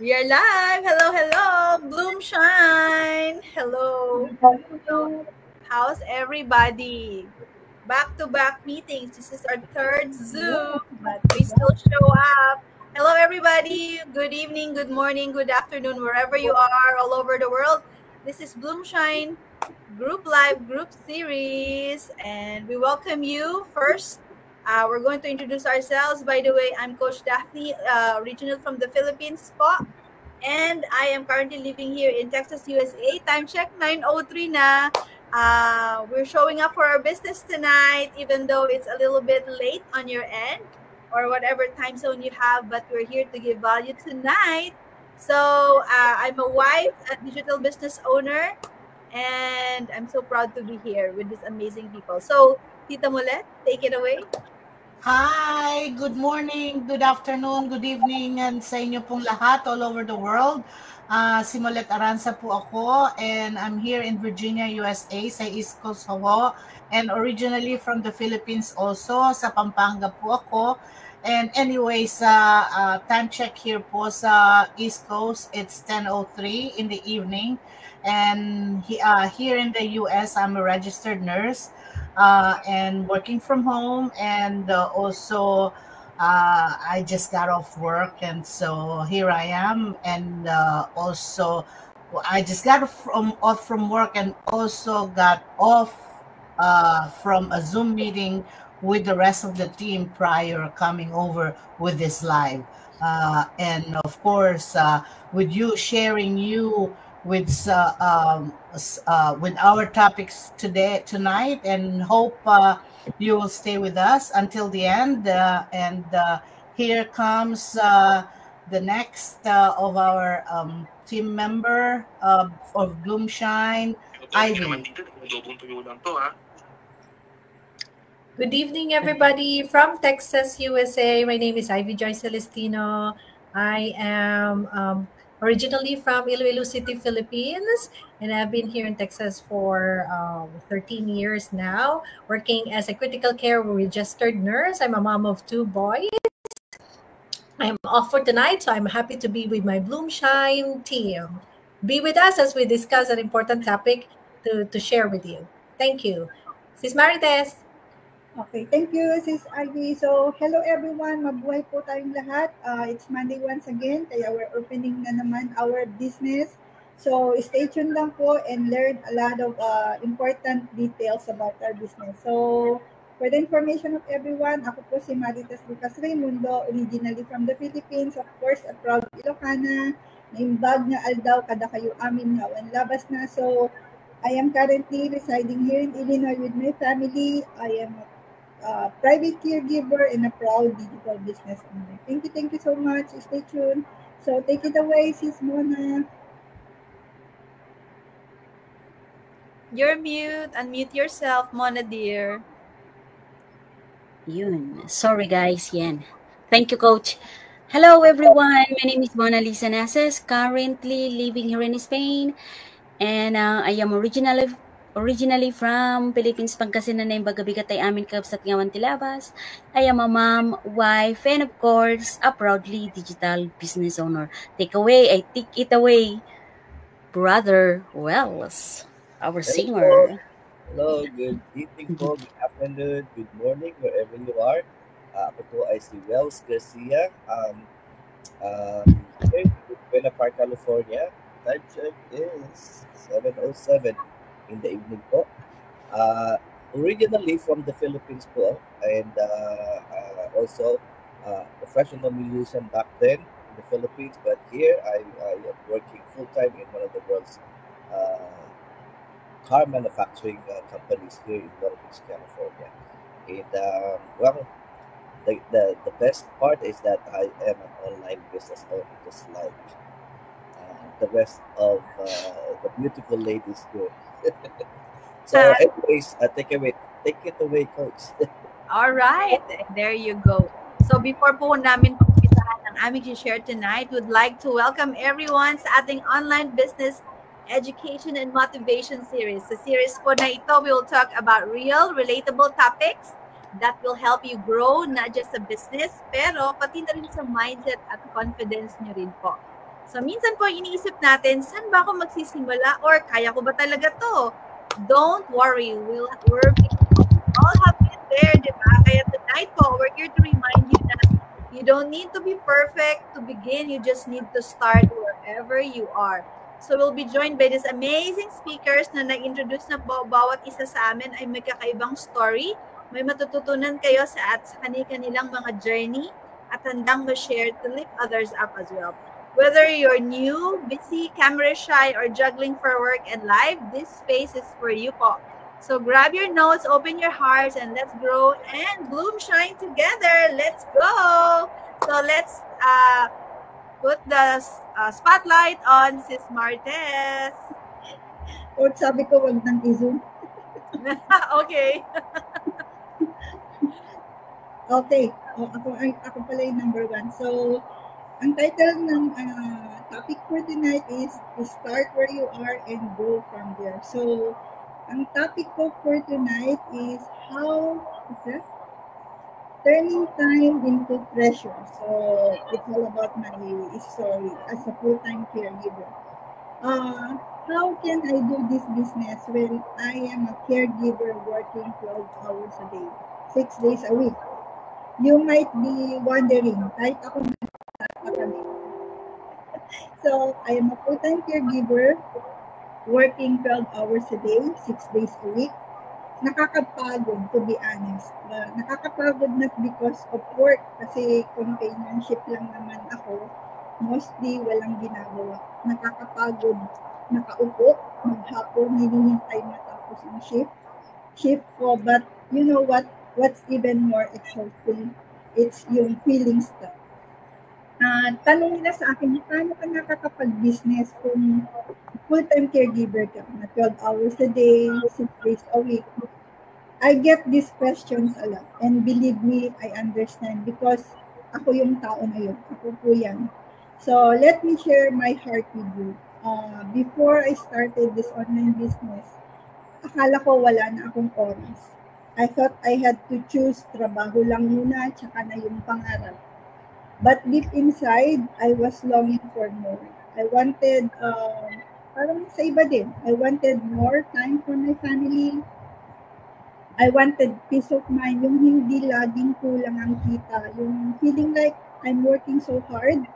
We are live. Hello, hello. Bloom shine. Hello. How's everybody? Back-to-back meetings. This is our third Zoom, but we still show up. Hello, everybody. Good evening, good morning, good afternoon, wherever you are, all over the world. This is Bloom Shine Group Live Group Series, and we welcome you first. We're going to introduce ourselves. By the way, I'm Coach Daphne, original from the Philippines po. And I am currently living here in Texas, USA. Time check, 9:03 na. We're showing up for our business tonight, even though it's a little bit late on your end or whatever time zone you have, but we're here to give value tonight. So I'm a wife, a digital business owner, and I'm so proud to be here with these amazing people. So, Tita Mulet, take it away. Hi, good morning, good afternoon, good evening, and sa inyo pong lahat all over the world. Si Molet Aranza po ako, and I'm here in Virginia, USA, sa East Coast ho. And originally from the Philippines also, sa Pampanga po ako. And anyway, sa time check here po sa East Coast, it's 10:03 in the evening. And here in the US, I'm a registered nurse. And working from home, and also I just got off work, and so here I am. And also I just got off from work, and also got off from a Zoom meeting with the rest of the team prior coming over with this live. And of course, with you sharing you with our topics tonight, and hope you will stay with us until the end. And here comes the next of our team member of Bloomshine, Ivy. Good evening, everybody from Texas, USA. My name is Ivy Joy Celestino. I am originally from Iloilo City, Philippines, and I've been here in Texas for 13 years now, working as a critical care registered nurse. I'm a mom of 2 boys. I'm off for tonight, so I'm happy to be with my Bloomshine team. Be with us as we discuss an important topic to share with you. Thank you. Sis Marites. Okay, thank you, Sis Ivy. So, hello everyone. Mabuhay po tayong lahat. It's Monday once again, kaya we're opening na naman our business. So, stay tuned lang po and learn a lot of important details about our business. So, for the information of everyone, ako po si Marites Lucas Raimundo, originally from the Philippines. Of course, a proud Ilocana. Naimbag nga aldaw kada kayo amin nga wan labas na. So, I am currently residing here in Illinois with my family. I am a private caregiver and a proud digital business owner. Thank you so much. Stay tuned. So take it away, Sis Mona. You're mute. Unmute yourself, Mona dear. Yun. Sorry guys, yan. Thank you, Coach. Hello everyone, my name is Mona Lisa Nases, currently living here in Spain, and I am originally from Philippines, Pangasinan na yung bagabigat ay amin kabsat ngawan tilabas. I am a mom, wife, and of course, a proudly digital business owner. Take it away, Brother Wells, our singer. Hello, good evening po, good afternoon, good morning, wherever you are. Ako po ay si Wells Garcia. In Buena Park, California. Time check is 7:07 in the evening po. Originally from the Philippines po, and also professional musician back then in the Philippines, but here I am working full-time in one of the world's car manufacturing companies here in Long Beach, California. And well, the best part is that I am an online business owner, just like the rest of the beautiful ladies here. So, anyways, take it away, Coach. All right, there you go. So before po namin pagkitaan ng aming share tonight, would like to welcome everyone sa ating online business education and motivation series. Sa series po na ito, we will talk about real, relatable topics that will help you grow not just sa business, pero pati na rin sa mindset at confidence nyo rin po. So, minsan po, iniisip natin, saan ba ako magsisimula or kaya ko ba talaga to? Don't worry. We're all have been there, di ba? Kaya tonight po, we're here to remind you that you don't need to be perfect to begin. You just need to start wherever you are. So, we'll be joined by these amazing speakers na na-introduce na po. Bawat isa sa amin ay may kakaibang story. May matututunan kayo sa kanilang mga journey at handang ma-share to lift others up as well. Whether you're new, busy, camera shy, or juggling for work and life, this space is for you po. So grab your notes, open your hearts, and let's grow and bloom shine together. Let's go! So let's put the spotlight on Sis Martes. Coach, sabi ko wag nang i-zoom. Okay. Okay. Ako pala yung number 1. So, ang title ng topic for tonight is Start Where You Are and Go From There. So, ang topic ko for tonight is turning time into treasure. So, it's all about my story as a full-time caregiver. How can I do this business when I am a caregiver working 12 hours a day, 6 days a week? You might be wondering, kahit ako So, I am a full-time caregiver, working 12 hours a day, 6 days a week. Nakakapagod, to be honest. Nakakapagod not because of work, kasi companionship lang naman ako. Mostly, walang ginagawa. Nakakapagod, nakaupo, maghapon, hinihintay matapos ang shift ko. But, you know what? What's even more exhausting? It's yung feeling stuck. Tanong nila sa akin, paano ka nakakapag-business kung full-time caregiver ka, na 12 hours a day, 6 days a week? I get these questions a lot. And believe me, I understand because ako yung tao na yun. Ako po yan. So, let me share my heart with you. Before I started this online business, akala ko wala na akong oras. I thought I had to choose trabaho lang muna, tsaka na yung pangarap. But deep inside, I was longing for more. I wanted, parang sa iba din, I wanted more time for my family. I wanted peace of mind, yung hindi laging kulang ang kita, yung feeling like I'm working so hard,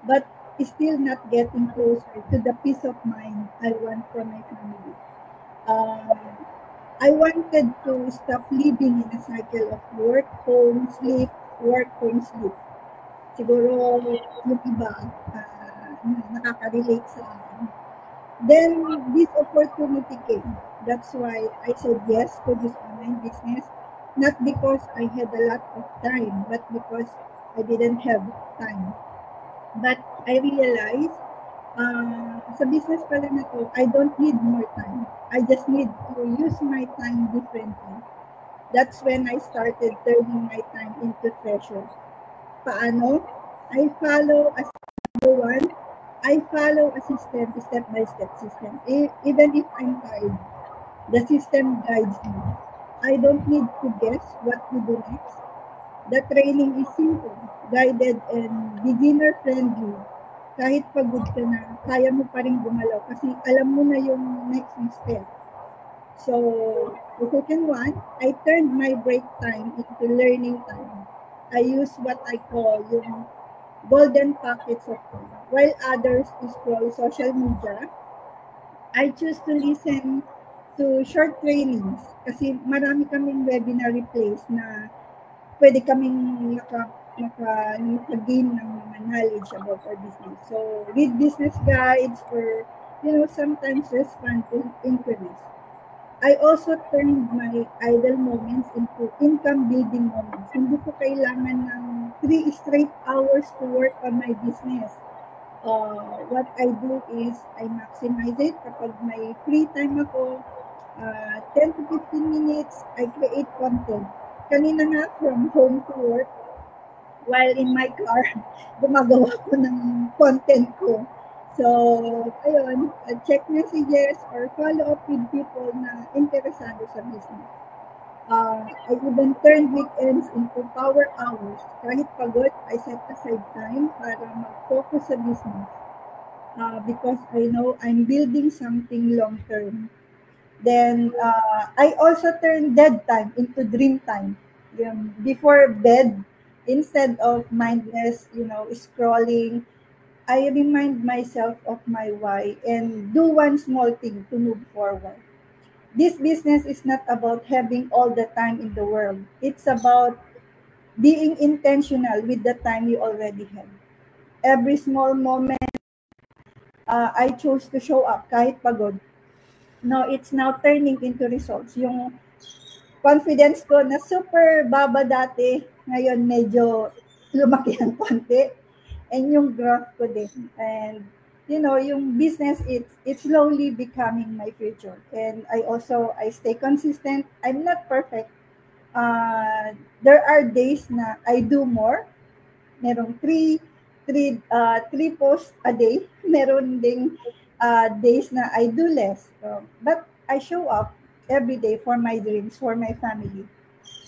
but still not getting closer to the peace of mind I want from my family. I wanted to stop living in a cycle of work, home, sleep, work, home, sleep. Siguro yung iba nakaka-relate sa akin. Then, this opportunity came. That's why I said yes to this online business. Not because I had a lot of time, but because I didn't have time. But I realized, sa business pala na to, I don't need more time. I just need to use my time differently. That's when I started turning my time into treasure. Paano? I follow a system, step-by-step system. Even if I'm tired, the system guides me. I don't need to guess what to do next. The training is simple, guided, and beginner-friendly. Kahit pagod ka na, kaya mo pa rin gumalaw kasi alam mo na yung next step. So, the second one, I turned my break time into learning time. I use what I call yung golden pockets of time. While others scroll social media, I choose to listen to short trainings kasi marami kaming webinar replays na pwede kaming maka-gain ng mga knowledge about our business. So, read business guides or, sometimes respond to inquiries. I also turned my idle moments into income-building moments. Hindi ko kailangan ng 3 straight hours to work on my business. What I do is I maximize it. Kapag may free time ako, 10 to 15 minutes, I create content. Kanina nga, from home to work, while in my car, gumagawa ko ng content ko. So, ayun, check messages or follow up with people na interesado sa business. I even turned weekends into power hours. Kahit pagod, I set aside time para mag-focus sa business. because I know I'm building something long term. Then I also turn dead time into dream time. Before bed, instead of mindless, scrolling, I remind myself of my why and do one small thing to move forward. This business is not about having all the time in the world. It's about being intentional with the time you already have. Every small moment I chose to show up kahit pagod. No, it's now turning into results. Yung confidence ko na super baba dati, ngayon medyo lumaki ng konti. And yung growth ko din. And yung business, it's slowly becoming my future. And I stay consistent. I'm not perfect. There are days na I do more. Merong three posts a day. Meron ding days na I do less. But I show up every day for my dreams, for my family.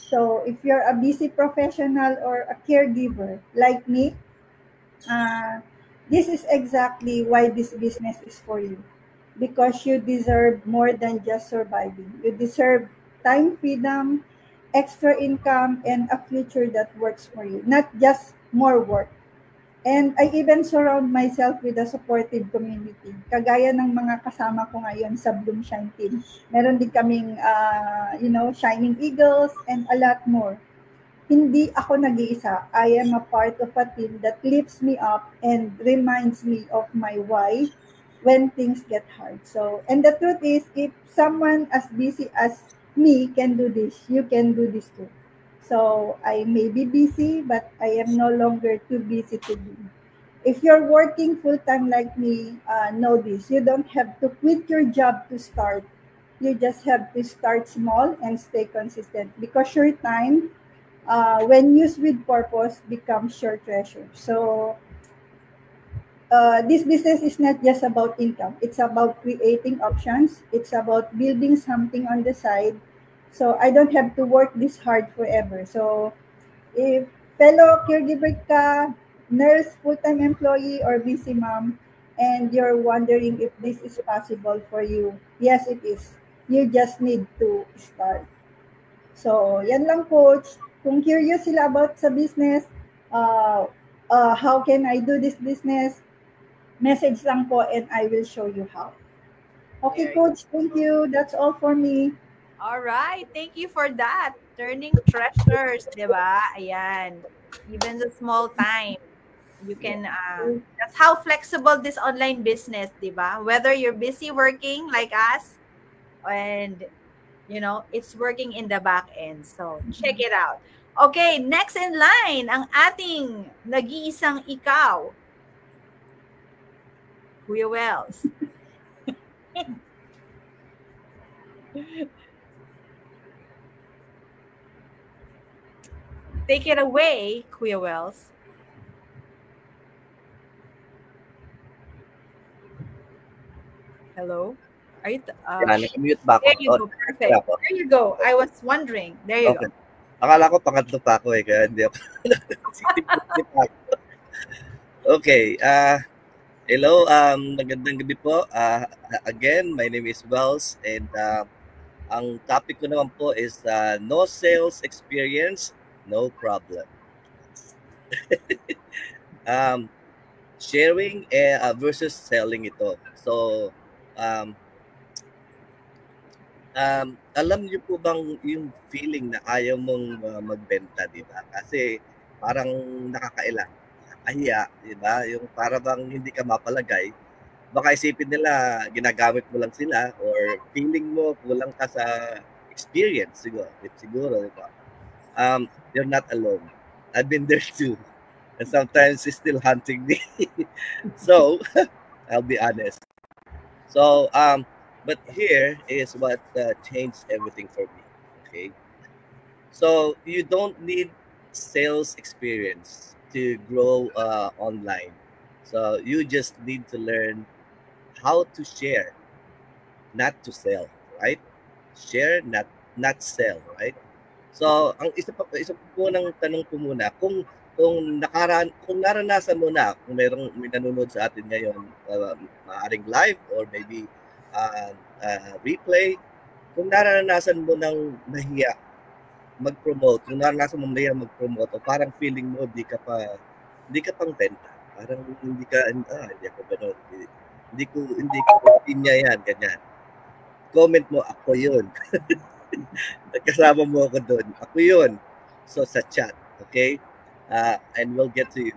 So if you're a busy professional or a caregiver like me, this is exactly why this business is for you. Because you deserve more than just surviving. You deserve time freedom, extra income, and a future that works for you, not just more work. And I even surround myself with a supportive community. Kagaya ng mga kasama ko ngayon sa Bloom Shine team. Meron din kaming, Shining Eagles and a lot more. Hindi ako nag-iisa. I am a part of a team that lifts me up and reminds me of my why when things get hard. So, and the truth is, if someone as busy as me can do this, you can do this too. So, I may be busy, but I am no longer too busy to be. If you're working full time like me, know this. You don't have to quit your job to start. You just have to start small and stay consistent because your time, when used with purpose, becomes your treasure. So, this business is not just about income. It's about creating options. It's about building something on the side. So I don't have to work this hard forever. So if fellow caregiver ka, nurse, full-time employee, or busy mom, and you're wondering if this is possible for you, yes, it is. You just need to start. So, yan lang, coach. Kung curious sila about sa business, uh, how can I do this business? Message lang po and I will show you how. Okay, coach, thank you. That's all for me. All right. Thank you for that. Turning treasures, di ba? Ayan. Even the small time. You can, that's how flexible this online business, di ba? Whether you're busy working like us, and, it's working in the back end. So, check it out. Okay, next in line, ang ating nag-iisang ikaw. Kuya Wells. Take it away, Kuya Wells. Hello? Are you naka-mute ba ako? There you go. Perfect. There you go. I was wondering. There you go. Akala ko pangatlo pa ako kaya hindi ako. Okay. Hello. Magandang gabi po. Again, my name is Wells and ang topic ko naman po is no sales experience, no problem. Sharing versus selling ito. So, alam niyo po bang yung feeling na ayaw mong magbenta, di ba? Kasi parang nakakailang, nakakahiya, di ba? Yung para bang hindi ka mapalagay. Baka isipin nila ginagamit mo lang sila or feeling mo kulang ka sa experience siguro, di ba? You're not alone. I've been there too. And sometimes it's still hunting me. So, I'll be honest. So, but here is what changed everything for me. Okay. So, you don't need sales experience to grow online. So, you just need to learn how to share, not to sell, right? Share, not sell, right? So, ang isa po ng tanong ko muna, kung kung naranasan mo na, kung may nanonood sa atin ngayon, maaaring live or maybe replay, kung naranasan mo ng mahiya mag-promote, kung naranasan mo mahiya mag-promote, o parang feeling mo hindi ka pang benta, parang hindi ako gano'n, hindi ko pinya yan, ganyan. Comment mo, ako yun. Kasama mo ako doon, ako yun. So sa chat, okay? And we'll get to you.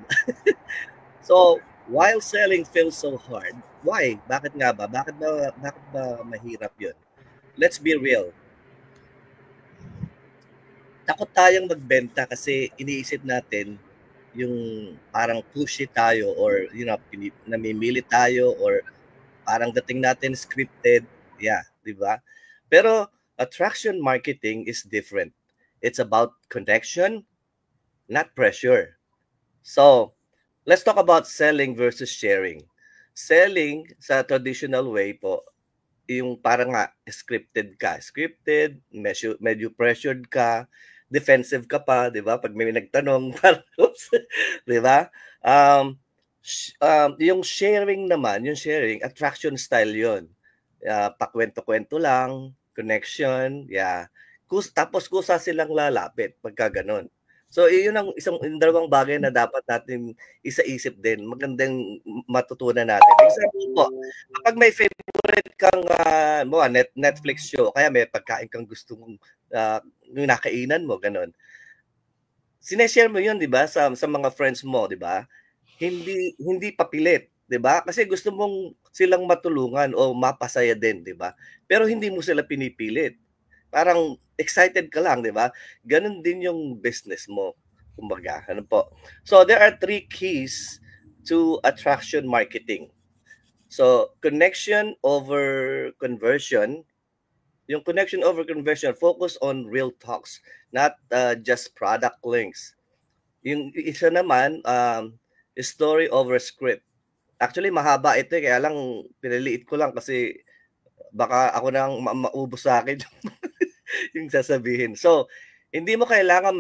So, while selling feels so hard, why? Bakit nga ba? Bakit ba mahirap yun? Let's be real. Takot tayong magbenta kasi iniisip natin yung parang pushy tayo or namimili tayo or parang dating natin scripted. Yeah, di ba? Pero attraction marketing is different. It's about connection, not pressure. So, let's talk about selling versus sharing. Selling sa traditional way po, yung parang nga scripted ka. Scripted, medyo pressured ka, defensive ka pa, di ba? Pag may nagtanong, parang, oops, di ba? Yung sharing naman, attraction style yun. Pakwento-kwento lang, connection, yeah. Tapos kusa silang lalapit pagka ganun. So, yun ang dalawang bagay na dapat natin isa-isip din. Magandang matutunan natin. Example po, kapag may favorite kang Netflix show, kaya may pagkain kang gusto mong yung nakainan mo, ganun. Sineshare mo yun, di ba, sa mga friends mo, di ba? Hindi papilit, di ba? Kasi gusto mong silang matulungan o mapasaya din, di ba? Pero hindi mo sila pinipilit. Parang excited ka lang, di ba? Ganun din yung business mo, kumbaga. Ano po? So, there are 3 keys to attraction marketing. So, connection over conversion. Yung connection over conversion, focus on real talks, not just product links. Yung isa naman, story over script. Actually, mahaba ito, kaya lang piniliit ko lang kasi baka ako nang maubos sa akin yung sasabihin. So, hindi mo kailangan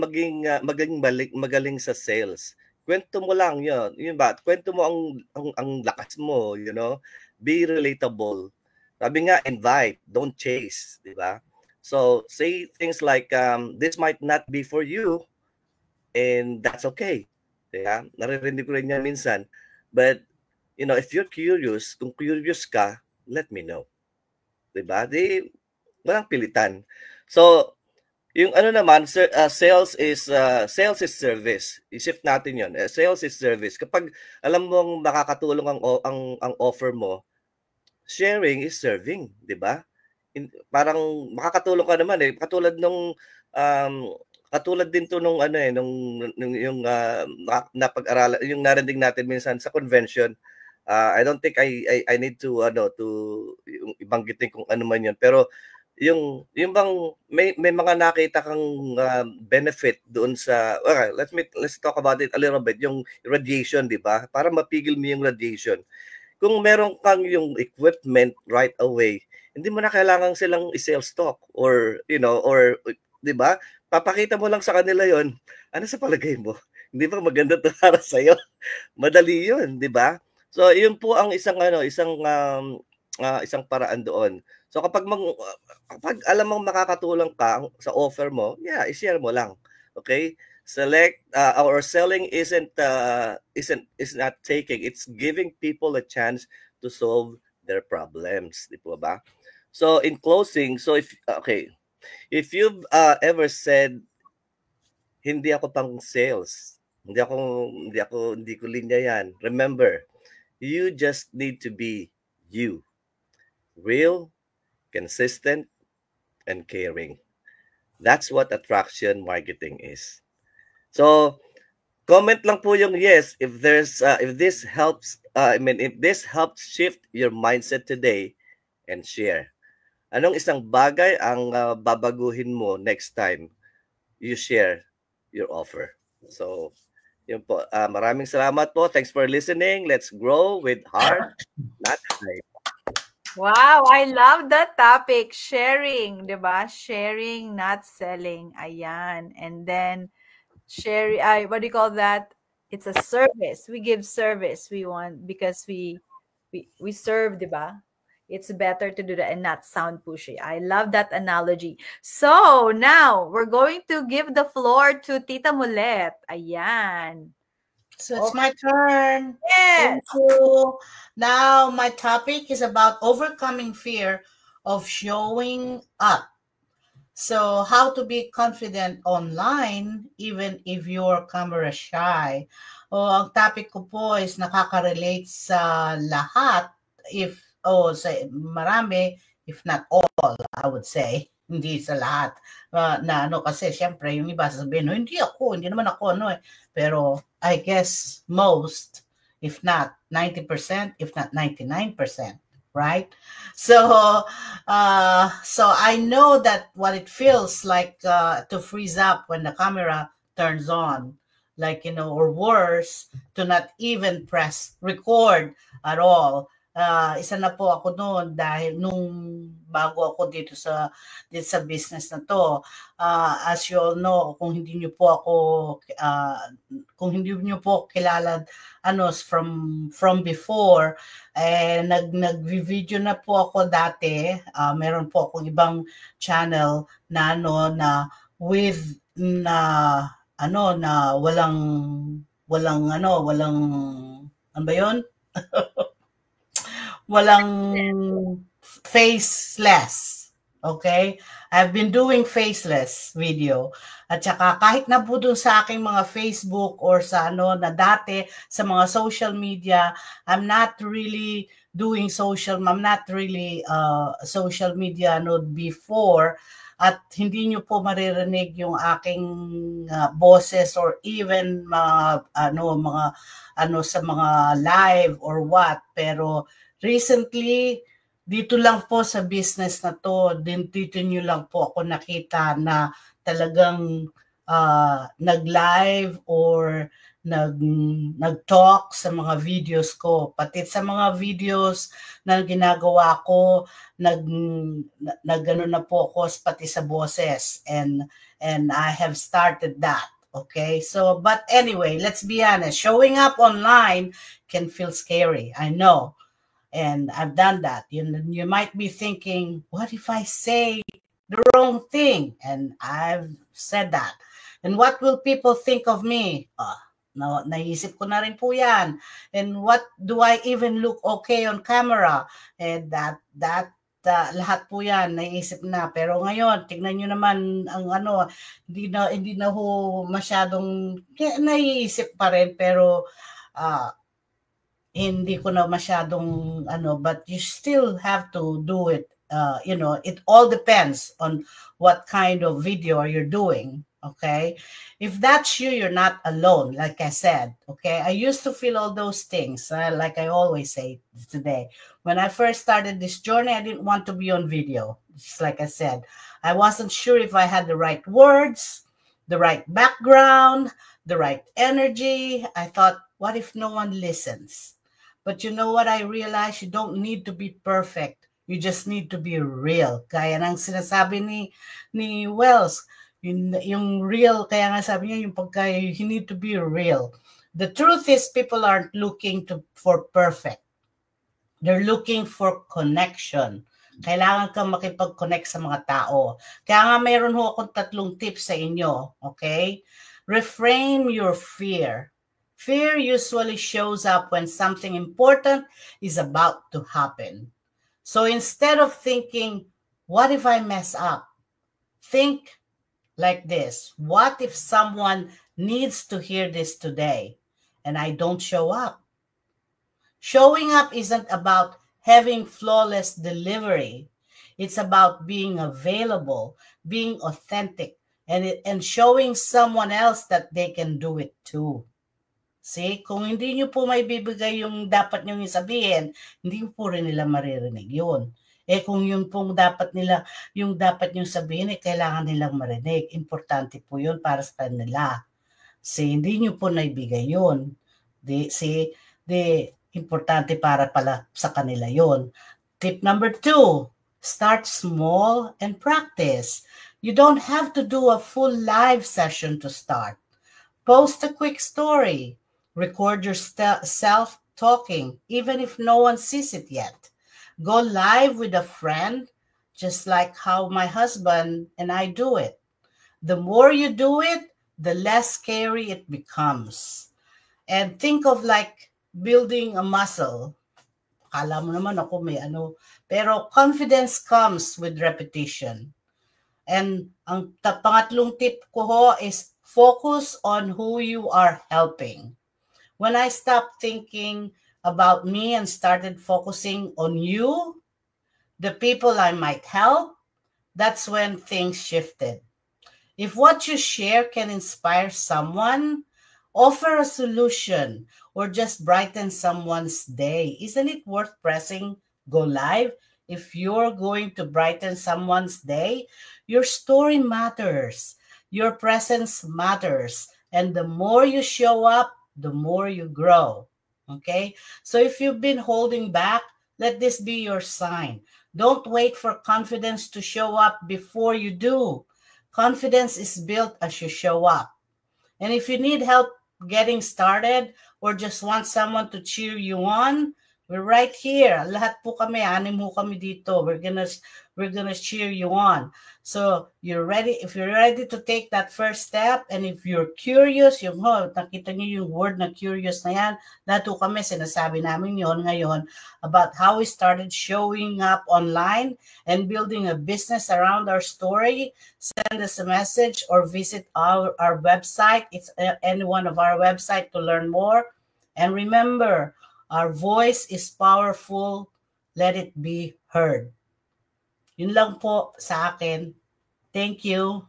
magaling sa sales. Kwento mo lang 'yon. Yun ba? Kwento mo ang lakas mo, you know? Be relatable. Sabi nga, invite, don't chase, di ba? So, say things like, this might not be for you, and that's okay. Diba? Naririnig ko rin yan minsan. But, if you're curious, kung curious ka, let me know. Diba? Walang pilitan. So, yung naman, sales is service. Isip natin yon. Sales is service. Kapag alam mong makakatulong ang offer mo, sharing is serving, di ba? Parang makakatulong ka naman eh. Katulad din to nung yung napag-aralan, yung narinig natin minsan sa convention. I don't think I need to yung ibanggitin kung ano man 'yon, pero yung bang may mga nakita kang benefit doon sa let's talk about it a little bit, yung radiation, di ba? Para mapigil mo yung radiation. Kung meron kang yung equipment right away, hindi mo na kailangan silang i-sales talk or di ba? Papakita mo lang sa kanila yon. Ano sa palagay mo? Hindi ba maganda to para sa iyo? Madali 'yun, di ba? So, yun po ang isang paraan doon. So, kapag alam mong makakatulong ka sa offer mo, i-share mo lang. Okay? Select or selling is not taking, it's giving people a chance to solve their problems, di po ba? So in closing, if you've ever said hindi ako pang sales, hindi ko linya yan, remember, you just need to be you, real, consistent, and caring. That's what attraction marketing is. So, comment lang po yung yes if this helps shift your mindset today, and share. Anong isang bagay ang babaguhin mo next time you share your offer? So, yun po. Maraming salamat po. Thanks for listening. Let's grow with heart, not hype. Wow, I love that topic. Sharing, 'di ba? Sharing, not selling. Ayan. And then share. What do you call that? It's a service. We give service. We want because we serve, diba? It's better to do that and not sound pushy. I love that analogy. So now we're going to give the floor to Tita Mulet. Ayan. So it's my turn. Yes. Thank you. Now my topic is about overcoming fear of showing up. So how to be confident online even if you're camera shy. O ang topic ko po is nakaka-relate sa lahat sa marami if not all, I would say. Hindi sa lahat. Na kasi syempre yung iba sasabihin, hindi naman ako Pero I guess most, if not 90%, if not 99%, right? So I know that what it feels like to freeze up when the camera turns on, like, or worse, to not even press record at all. Isa na po ako noon dahil nung bago ako dito sa business na to. As you all know, kung hindi niyo po kilala from before, nag-video na po ako dati. Meron po akong ibang channel na with walang ano ba yun? Walang faceless. Okay? I've been doing faceless video. At saka kahit na po dun sa aking mga Facebook or sa na dati sa mga social media, I'm not really social media before, at hindi nyo po maririnig yung aking boses or even sa mga live or what. Pero recently, dito lang po sa business na to, dito nyo lang po ako nakita na talagang nag-live or nag-talk sa mga videos ko. Pati sa mga videos na ginagawa ko, nag-ano na po ako pati sa boses. And I have started that. Okay? So, but anyway, let's be honest. Showing up online can feel scary. I know. And I've done that. You might be thinking, what if I say the wrong thing? And I've said that. And what will people think of me? Naisip ko na rin po yan. And what do I even look okay on camera? And that lahat po yan, naisip na. Pero ngayon, tignan nyo naman ang hindi na ho masyadong, naiisip pa rin, pero hindi ko na masyadong but you still have to do it. It all depends on what kind of video you're doing. Okay, if that's you, you're not alone. Like I said, okay, I used to feel all those things. Like I always say today, when I first started this journey, I didn't want to be on video. Just like I said, I wasn't sure if I had the right words, the right background, the right energy. I thought, what if no one listens? But you know what I realized? You don't need to be perfect. You just need to be real. Kaya nang sinasabi ni Wells, yung real, kaya nga sabi niya, you need to be real. The truth is, people aren't looking for perfect. They're looking for connection. Kailangan kang makipag-connect sa mga tao. Kaya nga mayroon ho akong 3 tips sa inyo. Okay? Reframe your fear. Fear usually shows up when something important is about to happen. So instead of thinking, what if I mess up? Think like this. What if someone needs to hear this today and I don't show up? Showing up isn't about having flawless delivery. It's about being available, being authentic, and showing someone else that they can do it too. See, kung hindi nyo po may bibigay yung dapat nyo sabihin, hindi po rin nila maririnig yun. Kung yun pong dapat nyo sabihin, kailangan nilang marinig. Importante po yun para sa kanila. See, hindi nyo po naibigay yun. Importante para pala sa kanila yun. Tip number 2, start small and practice. You don't have to do a full live session to start. Post a quick story. Record yourself talking, even if no one sees it yet. Go live with a friend, just like how my husband and I do it. The more you do it, the less scary it becomes. And think of like building a muscle. Akala mo naman ako may ano. Pero confidence comes with repetition. And ang pangatlong tip ko ho is focus on who you are helping. When I stopped thinking about me and started focusing on you, the people I might help, that's when things shifted. If what you share can inspire someone, offer a solution, or just brighten someone's day, isn't it worth pressing go live? If you're going to brighten someone's day, your story matters. Your presence matters. And the more you show up, the more you grow. Okay? So if you've been holding back, let this be your sign. Don't wait for confidence to show up before you do. Confidence is built as you show up. And if you need help getting started or just want someone to cheer you on, we're right here. Lahat po kami, 6 po kami dito. We're gonna cheer you on. So you're ready. If you're ready to take that first step, and if you're curious, nakita niyo yung word na curious na yan, lahat po kami sinasabi namin yon ngayon about how we started showing up online and building a business around our story. Send us a message or visit our website. It's any one of our website to learn more. And remember, our voice is powerful. Let it be heard. Yun lang po sa akin. Thank you.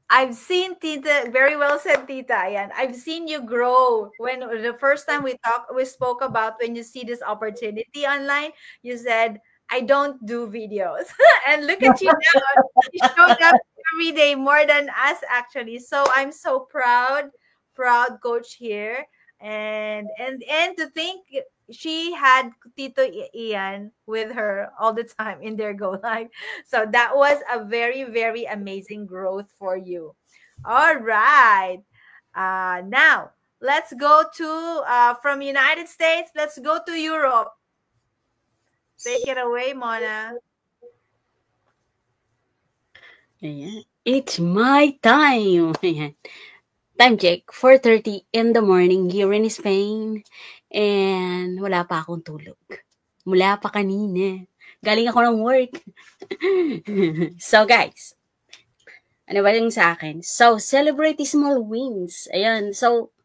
I've seen Tita, very well said, Tita. Ayan. I've seen you grow. When the first time we spoke about when you see this opportunity online, you said, I don't do videos. And look at you now. You showed up every day, more than us actually. So I'm so proud coach here. And to think she had Tito Ian with her all the time in their go live. So that was a very, very amazing growth for you. All right. Now let's go to from United States. Let's go to Europe. Take it away, Mona. Ayan. It's my time. Ayan. Time check, 4:30 in the morning here in Spain. And wala pa akong tulog. Mula pa kanina. Galing ako ng work. So guys, ano ba yung sa akin? So, celebrate small wins. Ayan. So,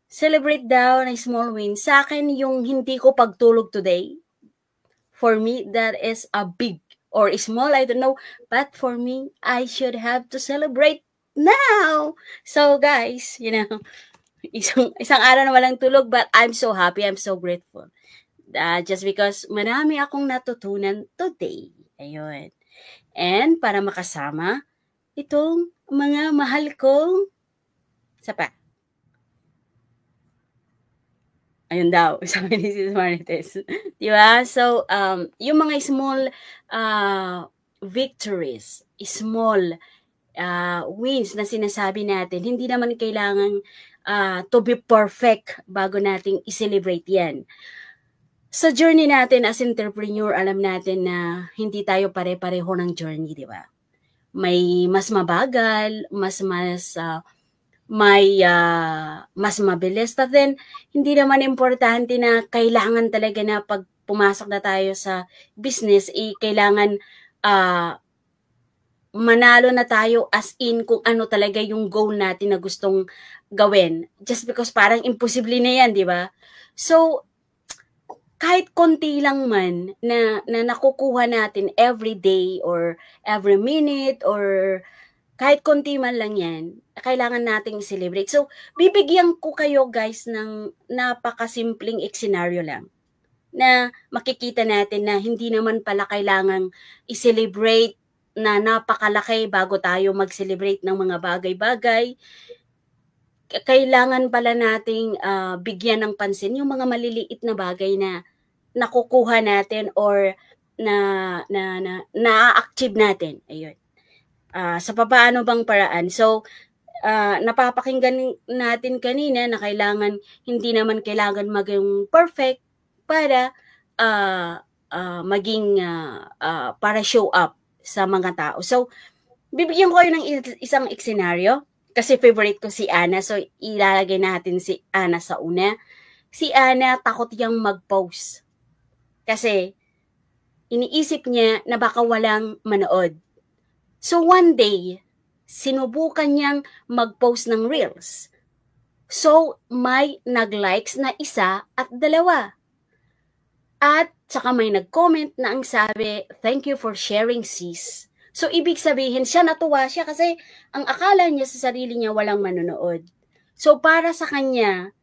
celebrate daw na small wins. Sa akin, yung hindi ko pagtulog today, for me, that is a big or small, I don't know. But for me, I should have to celebrate now. So guys, isang araw na walang tulog, but I'm so happy, I'm so grateful. Just because marami akong natutunan today. Ayun. And para makasama itong mga mahal kong ayun daw, sabi ni Sis Marites. Diba? So, yung mga small victories, small wins na sinasabi natin, hindi naman kailangan to be perfect bago nating i-celebrate yan. Sa journey natin as entrepreneur, alam natin na hindi tayo pare-pareho ng journey, di ba? May mas mabagal, mas mabilis. But then, hindi naman importante na kailangan talaga na pag pumasok na tayo sa business, kailangan manalo na tayo as in kung ano talaga yung goal natin na gustong gawin. Just because parang imposible na yan, di ba? So, kahit konti lang man na nakukuha natin every day or every minute or kahit konti man lang yan, kailangan nating i-celebrate. So, bibigyan ko kayo guys ng napakasimpleng scenario lang na makikita natin na hindi naman pala kailangang i-celebrate na napakalaki bago tayo mag-celebrate ng mga bagay-bagay. Kailangan pala nating bigyan ng pansin yung mga maliliit na bagay na nakukuha natin or na-achieve natin. Ayun. Sa paano bang paraan? So, napapakinggan natin kanina na hindi naman kailangan maging perfect para maging para show up sa mga tao. So, bibigyan ko kayo ng isang scenario kasi favorite ko si Ana. So, ilalagay natin si Ana sa una. Si Ana, takot yang mag-post. Kasi, iniisip niya na baka walang manood. So, one day, sinubukan niyang mag-post ng reels. So, may nag-likes na 1 at 2. At saka may nag-comment na ang sabi, "Thank you for sharing, sis." So, ibig sabihin, natuwa siya kasi ang akala niya sa sarili niya walang manonood. So, para sa kanya,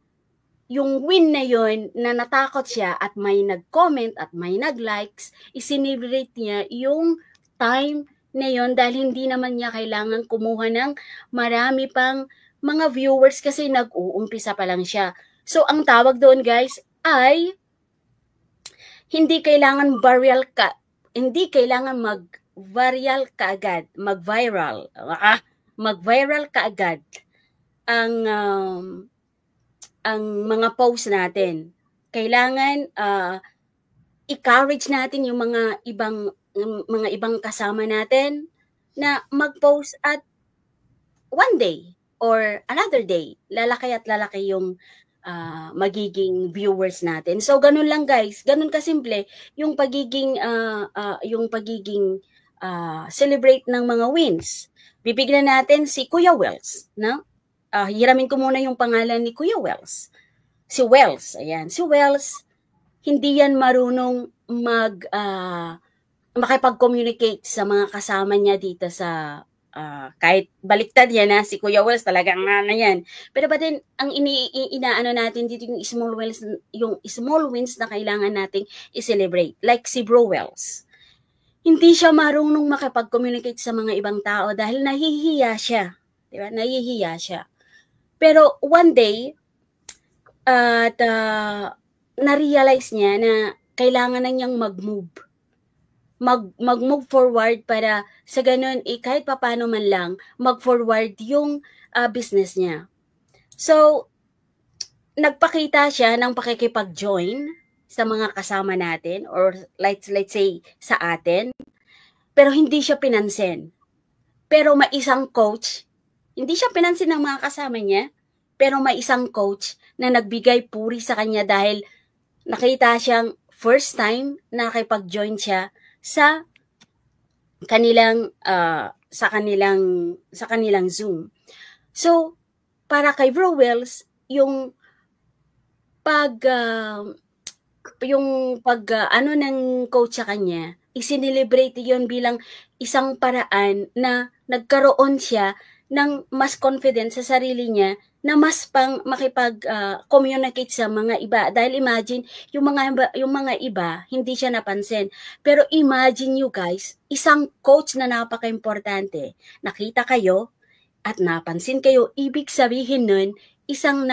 yung win na yon na natakot siya at may nag-comment at may nag-likes, isinibrate niya yung time na yon dahil hindi naman niya kailangan kumuha ng marami pang mga viewers kasi nag-uumpisa pa lang siya. So, ang tawag doon guys ay hindi kailangan mag-viral kaagad ang mga post natin. Kailangan i-courage natin yung mga ibang kasama natin na mag-post at one day or another day, lalaki at lalaki yung magiging viewers natin. So ganun lang guys, ganun kasimple yung pagiging celebrate ng mga wins. Bibigyan natin si Kuya Wells, no? Hiramin ko muna yung pangalan ni Kuya Wells. Si Wells, ayan. Si Wells, hindi yan marunong makipag-communicate sa mga kasama niya dito sa kahit baliktad yan si Kuya Wells talagang na yan. Pero ba din ang inaano natin dito yung small wins na kailangan nating i-celebrate. Like si Bro Wells. Hindi siya marunong makipag-communicate sa mga ibang tao dahil nahihiya siya. Diba? Nahihiya siya. Pero one day, na-realize niya na kailangan na niyang mag-move forward para sa ganun, kahit papano man lang, mag-forward yung business niya. So, nagpakita siya ng pakikipag-join sa mga kasama natin or let's say sa atin, pero hindi siya pinansin. Pero may isang coach, hindi siya pinansin ng mga kasama niya, pero may isang coach na nagbigay puri sa kanya dahil nakita siyang first time na nakipag-join siya sa kanilang Zoom. So, para kay Bro Wells, yung ano ng coach sa kanya, isinelebrate yon bilang isang paraan na nagkaroon siya ng mas confidence sa sarili niya na mas pang makipag-communicate sa mga iba. Dahil imagine, yung mga iba, hindi siya napansin. Pero imagine you guys, isang coach na napaka-importante, nakita kayo at napansin kayo, ibig sabihin nun, isang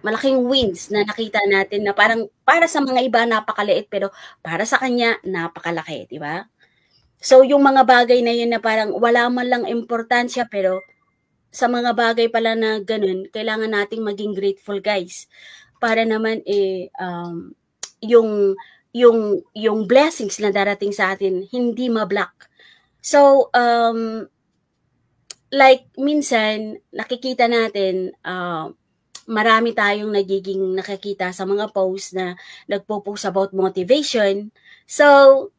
malaking wins na nakita natin na parang para sa mga iba napakaliit pero para sa kanya napakalaki, di ba? So, yung mga bagay na yun na parang wala man lang importansya pero sa mga bagay pala na ganun, kailangan nating maging grateful guys. Para naman yung blessings na darating sa atin hindi ma-block. So, like minsan nakikita natin marami tayong nakikita sa mga posts na nagpo-post about motivation. So,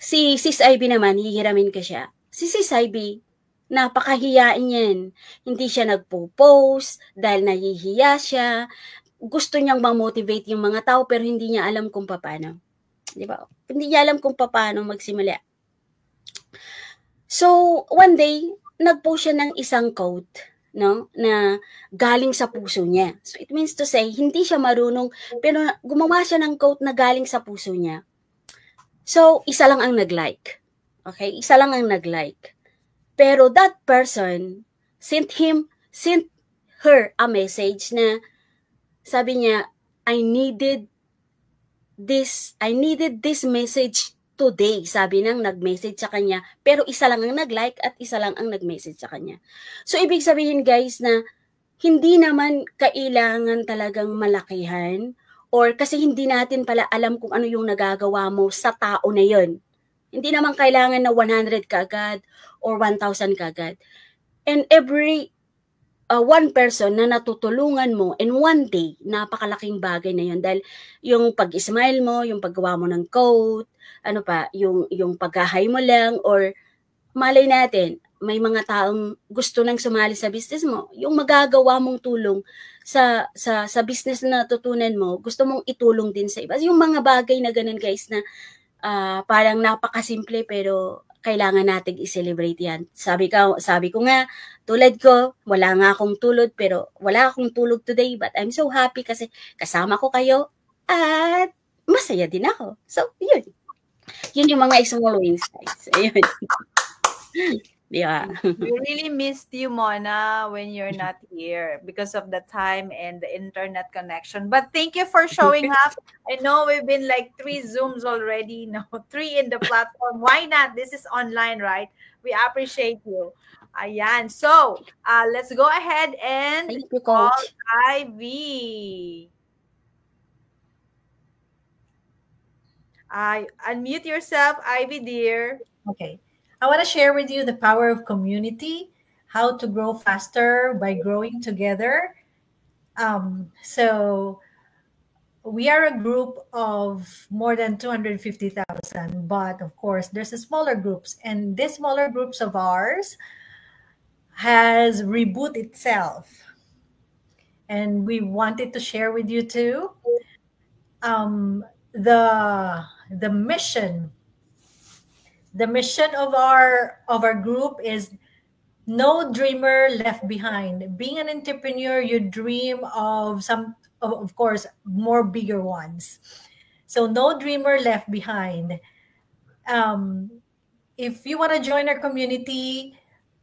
si Sis Ivy naman, hihiramin ka siya. Si Sis Ivy, napakahiyain yan. Hindi siya nagpo-post dahil nahihiya siya. Gusto niyang ma-motivate yung mga tao pero hindi niya alam kung paano. Di ba? Hindi niya alam kung paano magsimula. So, one day, nag-post siya ng isang quote, no, na galing sa puso niya. So, it means to say, hindi siya marunong, pero gumawa siya ng quote na galing sa puso niya. So, isa lang ang nag-like. Okay? Isa lang ang nag-like. Pero that person sent her a message na sabi niya, I needed needed this message today, sabi ng nag-message sa kanya, pero isa lang ang nag-like at isa lang ang nag-message sa kanya. So, ibig sabihin guys na hindi naman kailangan talagang malakihan or kasi hindi natin pala alam kung ano yung nagagawa mo sa tao na yon. Hindi naman kailangan na 100 kagad or 1,000 kagad. And every one person na natutulungan mo in one day, napakalaking bagay na yun. Dahil yung pag-smile mo, yung paggawa mo ng quote, ano pa, yung pag-hi mo lang, or malay natin, may mga taong gusto nang sumali sa business mo, yung magagawa mong tulong sa business na natutunan mo, gusto mong itulong din sa iba. Yung mga bagay na ganun guys na parang napakasimple pero kailangan nating i-celebrate yan. Sabi ko nga, tulad ko, wala nga akong tulog pero wala akong tulog today but I'm so happy kasi kasama ko kayo at masaya din ako. So, yun. Yun yung mga small wins guys. Ayun. Yeah. We really missed you, Mona, when you're not here because of the time and the internet connection. But thank you for showing up. I know we've been like 3 Zooms already, 3 in the platform. Why not? This is online, right? We appreciate you. Ayan. So, let's go ahead and Thank you, call Coach. Ivy. Unmute yourself, Ivy, dear. Okay. I want to share with you the power of community, how to grow faster by growing together. So we are a group of more than 250,000, but of course there's a smaller groups, and these smaller groups of ours has reboot itself. And we wanted to share with you too. The mission of our group is no dreamer left behind. Being an entrepreneur, you dream of of course, more bigger ones. So no dreamer left behind. If you want to join our community,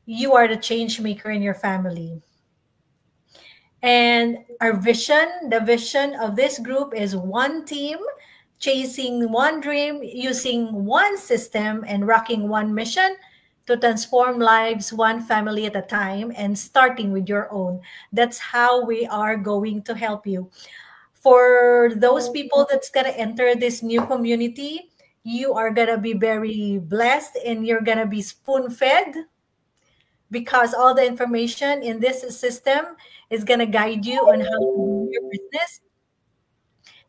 you are the change maker in your family. And our vision, the vision of this group is one team, chasing one dream, using one system, and rocking one mission to transform lives one family at a time, and starting with your own. That's how we are going to help you. For those people that's going to enter this new community, you are going to be very blessed and you're going to be spoon-fed, because all the information in this system is going to guide you on how to do your business.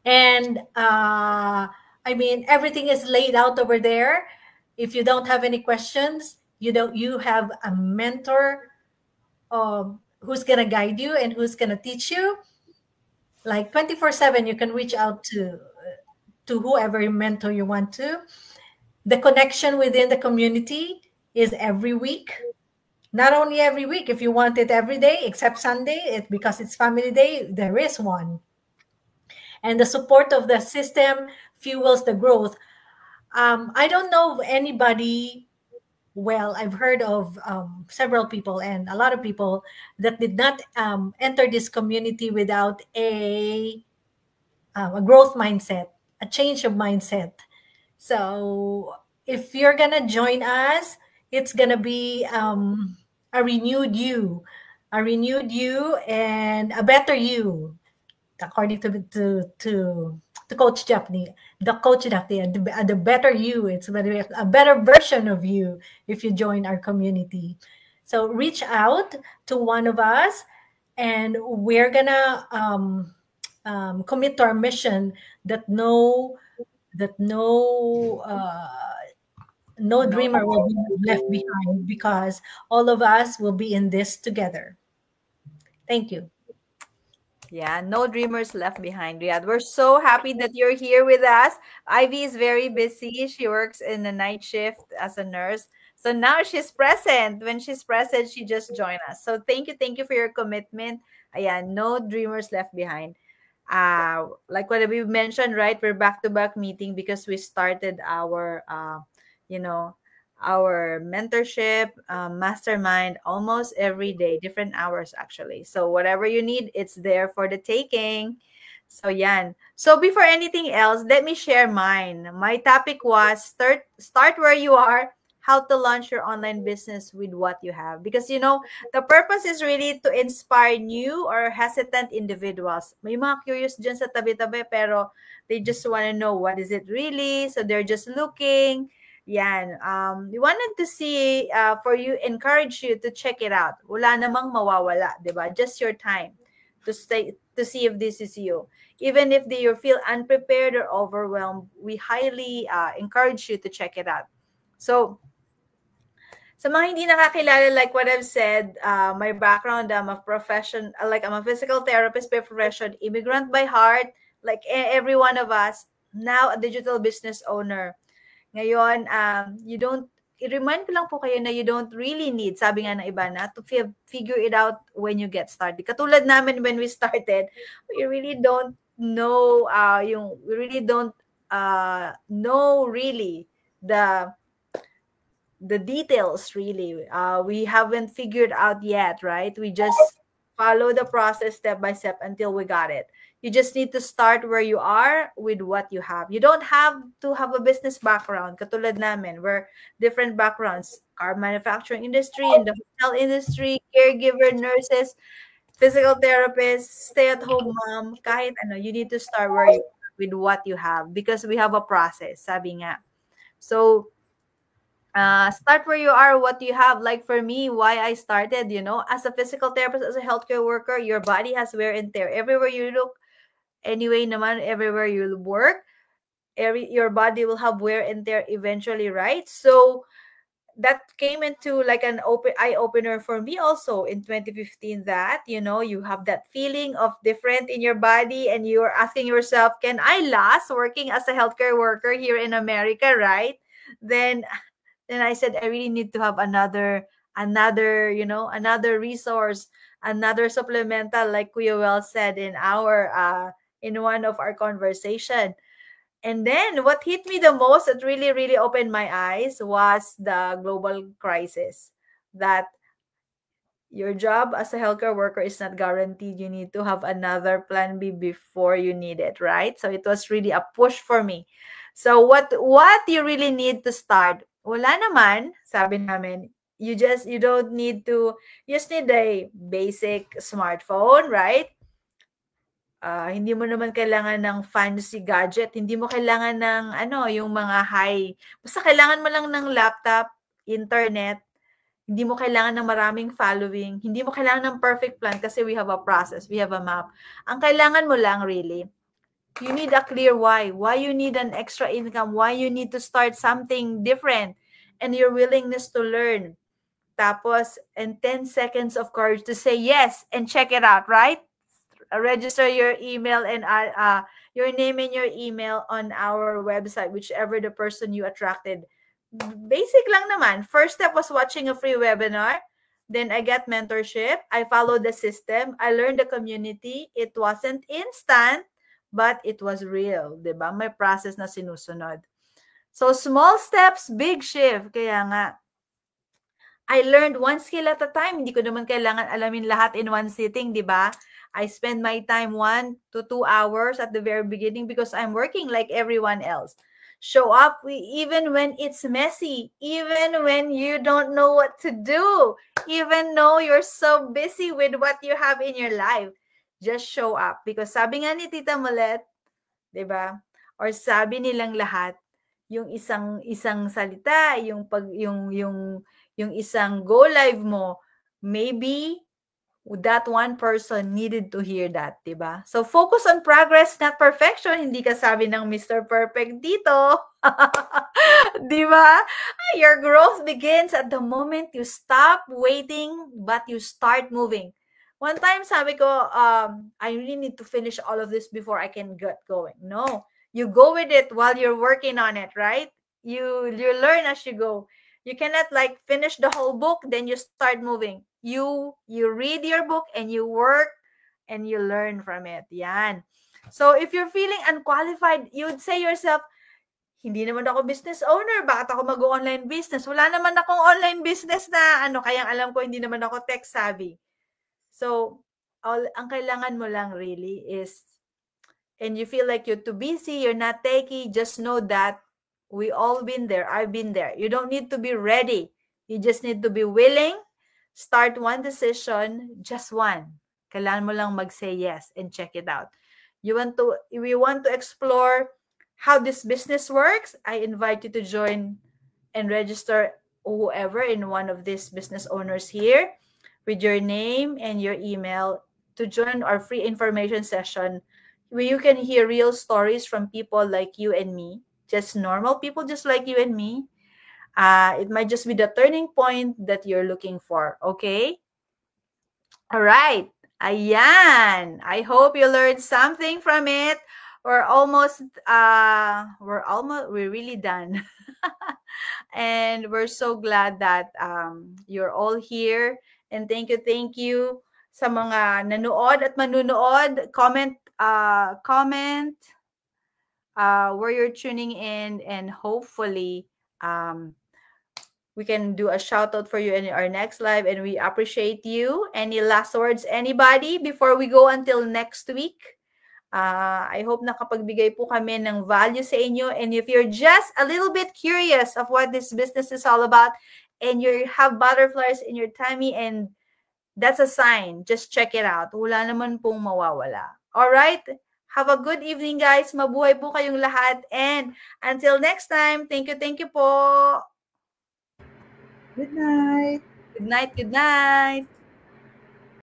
And I mean, everything is laid out over there. If you don't have any questions, you have a mentor who's going to guide you and who's going to teach you. Like 24/7, you can reach out to whoever mentor you want to. The connection within the community is every week. Not only every week, if you want it every day except Sunday, because it's family day, there is one. And the support of the system fuels the growth. I don't know of anybody, well, I've heard of several people and a lot of people that did not enter this community without a growth mindset, a change of mindset. So if you're going to join us, it's going to be a renewed you and a better you, according to Coach Daphne, the better you. It's going to be a better version of you if you join our community. So reach out to one of us, and we're gonna commit to our mission that no dreamer will be left behind, because all of us will be in this together. Thank you. Yeah, no dreamers left behind. Yeah, we're so happy that you're here with us. Ivy is very busy. She works in the night shift as a nurse. So now she's present. When she's present, she just joined us. So thank you for your commitment. Ayan, no dreamers left behind. Like what we mentioned, right? We're back-to-back meeting because we started our our mentorship mastermind almost every day, different hours actually. So whatever you need, it's there for the taking. So yan. So before anything else, let me share mine. My topic was start where you are, how to launch your online business with what you have. Because the purpose is really to inspire new or hesitant individuals. May mga curious dyan sa tabi-tabi pero they just want to know what is it really. So they're just looking. Yan. We wanted to see for you, encourage you to check it out. Wala namang mawawala, 'di ba? Just your time to see if this is you. Even if you feel unprepared or overwhelmed, we highly encourage you to check it out. So, sa mga hindi nakakilala, like what I've said, my background, I'm a physical therapist by profession, immigrant by heart, like every one of us, now a digital business owner. Ngayon, i-remind ko lang po kayo na you don't really need, sabi nga ng iba na, to figure it out when you get started. Katulad namin when we started, we really don't know, we really don't know really the details really. We haven't figured out yet, right? We just follow the process step by step until we got it. You just need to start where you are with what you have. You don't have to have a business background. Katulad namin, we're different backgrounds. Car manufacturing industry, in the hotel industry, caregiver, nurses, physical therapists, stay-at-home mom, kahit ano, you need to start where you are with what you have because we have a process, sabi nga. So, start where you are, what you have. Like for me, why I started, as a physical therapist, as a healthcare worker, your body has wear and tear. Everywhere you look, anyway naman, everywhere you work, your body will have wear and tear eventually, right? So that came into like an eye-opener for me also in 2015 that, you have that feeling of different in your body and you're asking yourself, can I last working as a healthcare worker here in America, right? Then I said, I really need to have another resource, another supplemental, like Kuya Well said in one of our conversation. And then what hit me the most, that really, really opened my eyes, was the global crisis. That your job as a healthcare worker is not guaranteed. You need to have another plan B before you need it, right? So it was really a push for me. So what you really need to start? Wala naman, sabi namin, you just need a basic smartphone, right? Hindi mo naman kailangan ng fancy gadget, hindi mo kailangan ng yung mga basta kailangan mo lang ng laptop, internet, hindi mo kailangan ng maraming following, hindi mo kailangan ng perfect plan kasi we have a process, we have a map. Ang kailangan mo lang really, you need a clear why you need an extra income, why you need to start something different, and your willingness to learn. Tapos, and 10 seconds of courage to say yes and check it out, right? Register your email and your name and your email on our website, whichever the person you attracted. Basic lang naman. First step was watching a free webinar. Then I got mentorship. I followed the system. I learned the community. It wasn't instant, but it was real. Diba? May process na sinusunod. So small steps, big shift. Kaya nga, I learned one skill at a time. Hindi ko naman kailangan alamin lahat in one sitting, di ba? I spend my time 1 to 2 hours at the very beginning because I'm working like everyone else. Show up even when it's messy, even when you don't know what to do, even though you're so busy with what you have in your life. Just show up. Because sabi nga ni Tita Molet, di ba? Or sabi nilang lahat, yung isang salita, yung isang go live mo, maybe that one person needed to hear that, diba? So focus on progress, not perfection. Hindi ka sabi ng Mr. Perfect dito. Diba? Your growth begins at the moment you stop waiting, but you start moving. One time sabi ko, I really need to finish all of this before I can get going. No, you go with it while you're working on it, right? You learn as you go. You cannot like finish the whole book, then you start moving. You read your book and you work and you learn from it. Yan. So if you're feeling unqualified, you'd say yourself, hindi naman ako business owner, bakit ako mag-online business? Wala naman akong online business na kayang alam ko hindi naman ako tech savvy. So ang kailangan mo lang really is and you feel like you're too busy, you're not techie, just know that we all been there. I've been there. You don't need to be ready. You just need to be willing. Start one decision, just one. Kailangan mo lang mag-say yes and check it out. We want to explore how this business works. I invite you to join and register whoever in one of these business owners here with your name and your email to join our free information session where you can hear real stories from people like you and me, just normal people just like you and me. It might just be the turning point that you're looking for, okay? All right. Ayan. I hope you learned something from it. We're really done. And we're so glad that you're all here. And thank you sa mga nanood at manunood. Comment where you're tuning in, and hopefully we can do a shout out for you in our next live, and we appreciate you. Any last words, anybody, before we go until next week? I hope nakapagbigay po kami ng value sa inyo. And if you're just a little bit curious of what this business is all about, and you have butterflies in your tummy, and that's a sign, just check it out. Wala naman pong mawawala. All right? Have a good evening, guys. Mabuhay po kayong lahat. And until next time, thank you po. Good night. Good night.